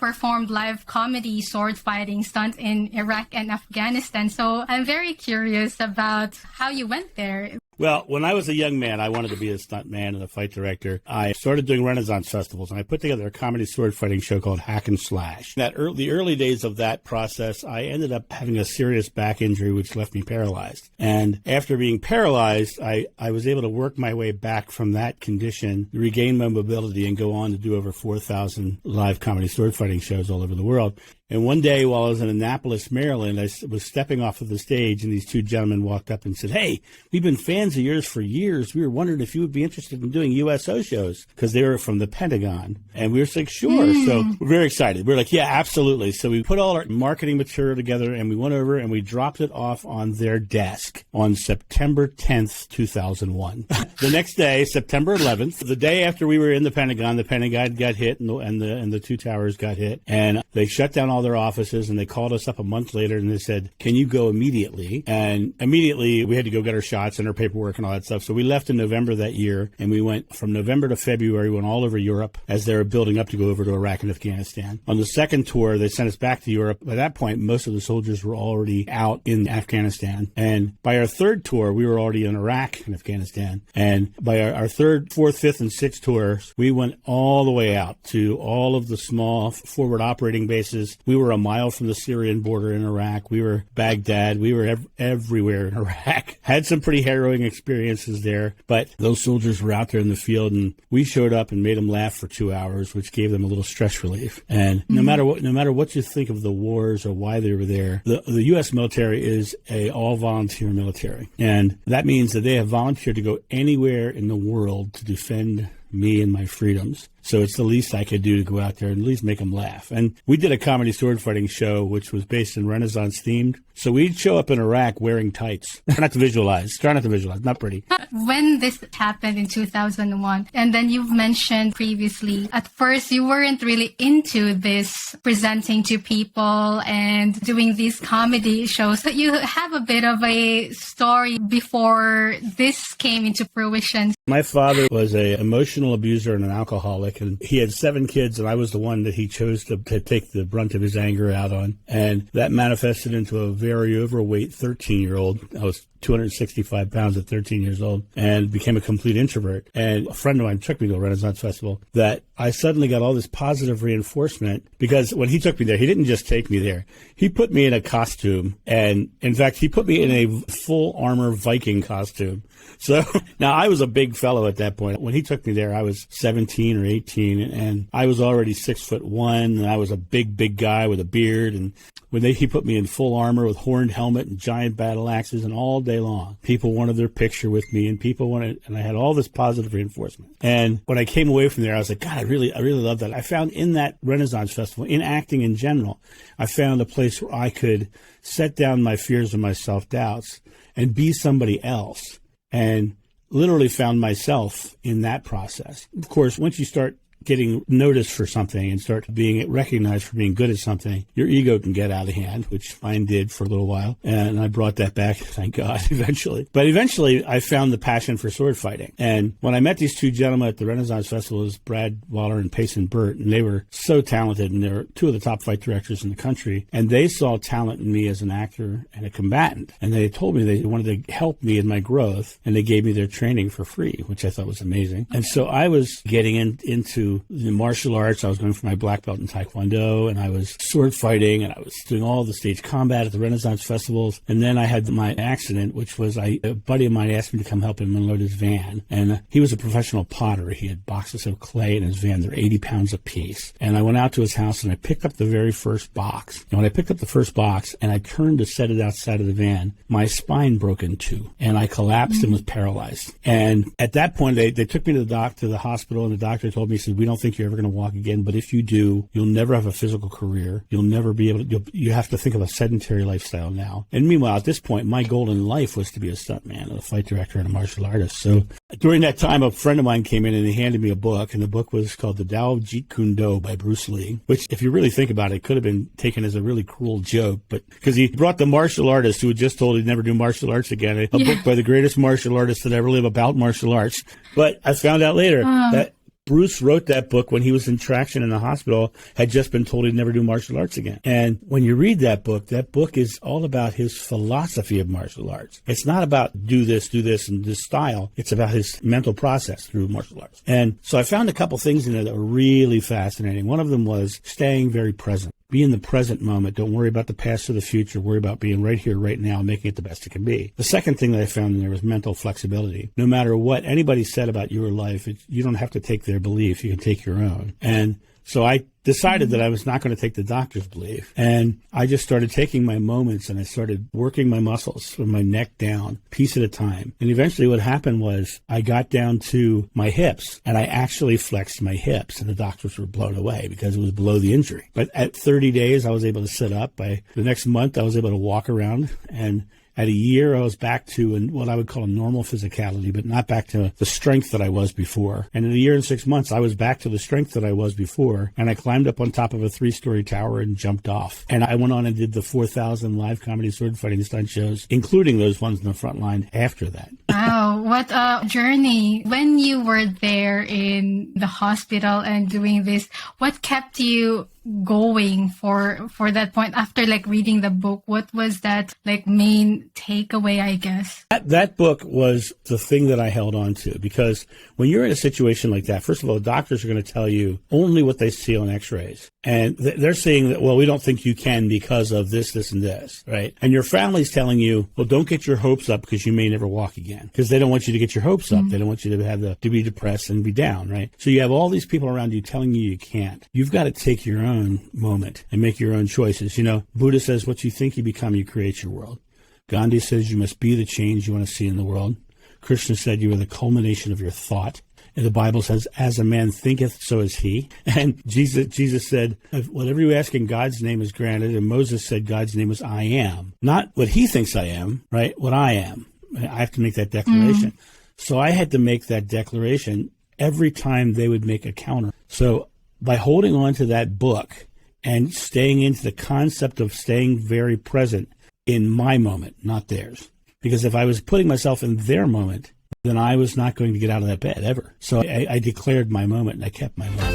performed live comedy sword fighting stunt in Iraq and Afghanistan. So I'm very curious about how you went there. Well, when I was a young man, I wanted to be a stuntman and a fight director. I started doing Renaissance festivals, and I put together a comedy sword fighting show called Hack and Slash. The early days of that process, I ended up having a serious back injury, which left me paralyzed. And after being paralyzed, I was able to work my way back from that condition, regain my mobility, and go on to do over 4,000 live comedy sword fighting shows all over the world. And one day while I was in Annapolis, Maryland, I was stepping off of the stage, and these two gentlemen walked up and said, "Hey, we've been fans of yours for years. We were wondering if you would be interested in doing USO shows," because they were from the Pentagon. And we were like, "Sure." So we're very excited. We're like, "Yeah, absolutely." So we put all our marketing material together, and we went over and we dropped it off on their desk on September 10th, 2001. The next day, September 11th, the day after we were in the Pentagon got hit, and the two towers got hit. And they shut down all their offices, and they called us up a month later and they said, "Can you go immediately?" And immediately we had to go get our shots and our paperwork and all that stuff. So we left in November that year, and we went from November to February, went all over Europe as they were building up to go over to Iraq and Afghanistan. On the second tour, they sent us back to Europe. By that point, most of the soldiers were already out in Afghanistan. And by our third tour, we were already in Iraq and Afghanistan. And by our third, fourth, fifth, and sixth tours, we went all the way out to all of the small forward operating bases. We were a mile from the Syrian border in Iraq. We were Baghdad. We were everywhere in Iraq. Had some pretty harrowing experiences there, but those soldiers were out there in the field, and we showed up and made them laugh for 2 hours, which gave them a little stress relief. And no matter what you think of the wars or why they were there, the U.S. military is a all-volunteer military, and that means that they have volunteered to go anywhere in the world to defend me and my freedoms. So it's the least I could do to go out there and at least make them laugh. And we did a comedy sword fighting show, which was based in Renaissance themed. So we'd show up in Iraq wearing tights. Try not to visualize, not pretty. When this happened in 2001, and then you've mentioned previously, at first you weren't really into this presenting to people and doing these comedy shows. But you have a bit of a story before this came into fruition. My father was an emotional abuser and an alcoholic, and he had 7 kids, and I was the one that he chose to take the brunt of his anger out on. And that manifested into a very overweight 13-year-old. I was 265 pounds at 13 years old and became a complete introvert. And a friend of mine took me to a Renaissance festival that I suddenly got all this positive reinforcement, because when he took me there, he didn't just take me there. He put me in a costume. And in fact, he put me in a full armor Viking costume. So now I was a big fellow at that point. When he took me there, I was 17 or 18, and I was already 6'1", and I was a big guy with a beard. And when he put me in full armor with horned helmet and giant battle axes, and all day long, people wanted their picture with me, and and I had all this positive reinforcement. And when I came away from there, I was like, God, I really love that. I found in that Renaissance Festival, in acting in general, I found a place where I could set down my fears and my self-doubts and be somebody else. And literally found myself in that process. Of course, once you start getting noticed for something and start being recognized for being good at something, your ego can get out of hand, which mine did for a little while. And I brought that back, thank God, eventually. But eventually, I found the passion for sword fighting. And when I met these two gentlemen at the Renaissance Festival, it was Brad Waller and Payson Burt, and they were so talented, and they were 2 of the top fight directors in the country. And they saw talent in me as an actor and a combatant. And they told me they wanted to help me in my growth, and they gave me their training for free, which I thought was amazing. And so I was getting into the martial arts. I was going for my black belt in Taekwondo, and I was sword fighting, and I was doing all the stage combat at the Renaissance festivals. And then I had my accident, which was a buddy of mine asked me to come help him unload his van. And he was a professional potter. He had boxes of clay in his van. They're 80 pounds apiece. And I went out to his house, and I picked up the very first box. And when I picked up the first box and I turned to set it outside of the van, my spine broke in 2, and I collapsed and was paralyzed. And at that point, they took me to the hospital, and the doctor told me, he said, "We don't think you're ever going to walk again, but if you do, you'll never have a physical career. You'll never be able to, you have to think of a sedentary lifestyle now." And meanwhile, at this point, my goal in life was to be a stuntman, a fight director, and a martial artist. So during that time, a friend of mine came in and he handed me a book, and the book was called The Tao of Jeet Kune Do by Bruce Lee, which, if you really think about it, could have been taken as a really cruel joke, but because he brought the martial artist who had just told he'd never do martial arts again, a book by the greatest martial artist that ever lived about martial arts. But I found out later that Bruce wrote that book when he was in traction in the hospital, had just been told he'd never do martial arts again. And when you read that book is all about his philosophy of martial arts. It's not about do this, and this style. It's about his mental process through martial arts. And so I found a couple things in there that were really fascinating. One of them was staying very present. Be in the present moment. Don't worry about the past or the future. Worry about being right here, right now, making it the best it can be. The second thing that I found in there was mental flexibility. No matter what anybody said about your life, you don't have to take their belief. You can take your own. And so I decided that I was not going to take the doctor's belief. And I just started taking my moments and I started working my muscles from my neck down, piece at a time. And eventually what happened was I got down to my hips and I actually flexed my hips, and the doctors were blown away because it was below the injury. But at 30 days, I was able to sit up. By the next month, I was able to walk around, and at a year, I was back to what I would call a normal physicality, but not back to the strength that I was before. And in a year and 6 months, I was back to the strength that I was before. And I climbed up on top of a 3-story tower and jumped off. And I went on and did the 4,000 live comedy sword fighting stunt shows, including those ones in the front line after that. Wow, what a journey. When you were there in the hospital and doing this, what kept you going for that point after like reading the book? What was that like main takeaway, I guess? That book was the thing that I held on to, because when you're in a situation like that, first of all, doctors are going to tell you only what they see on x-rays. And they're saying that, well, we don't think you can because of this, and this, right? And your family's telling you, well, don't get your hopes up because you may never walk again, because they don't want you to get your hopes up. Mm-hmm. They don't want you to have to be depressed and be down, right? So you have all these people around you telling you can't. You've got to take your own moment and make your own choices. You know, Buddha says, what you think you become, you create your world. Gandhi says you must be the change you want to see in the world. Krishna said you are the culmination of your thought. And the Bible says, as a man thinketh, so is he. And Jesus said, whatever you ask in God's name is granted. And Moses said God's name is I am. Not what he thinks I am, right? What I am. I have to make that declaration. Mm. So I had to make that declaration every time they would make a counter. So by holding on to that book and staying into the concept of staying very present in my moment, not theirs. Because if I was putting myself in their moment, then I was not going to get out of that bed ever. So I declared my moment and I kept my moment.